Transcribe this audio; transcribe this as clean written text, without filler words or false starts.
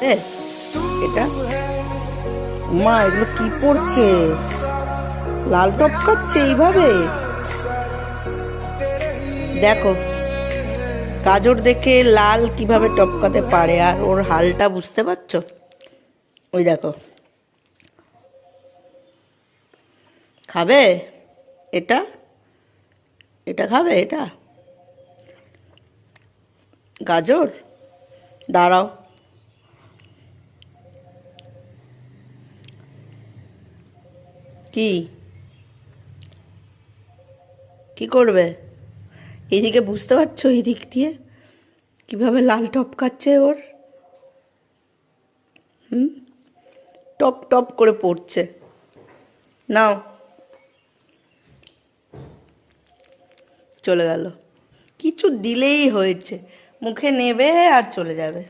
এ এটা মা, এগুলো কি পড়ছে? লাল টপকাচ্ছে এইভাবে? দেখো, গাজর দেখে লাল কিভাবে টপকাতে পারে, আর ওর হালটা বুঝতে পারছো? ওই দেখো, খাবে এটা? এটা খাবে? এটা গাজর, দাঁড়াও। কি কি করবে? এদিকে বুঝতে পারছো? এই দিক দিয়ে কিভাবে লাল টপকাচ্ছে ওর। টপ টপ করে পড়ছে। নাও, চলে গেল। কিছু দিলেই হয়েছে, মুখে নেবে আর চলে যাবে।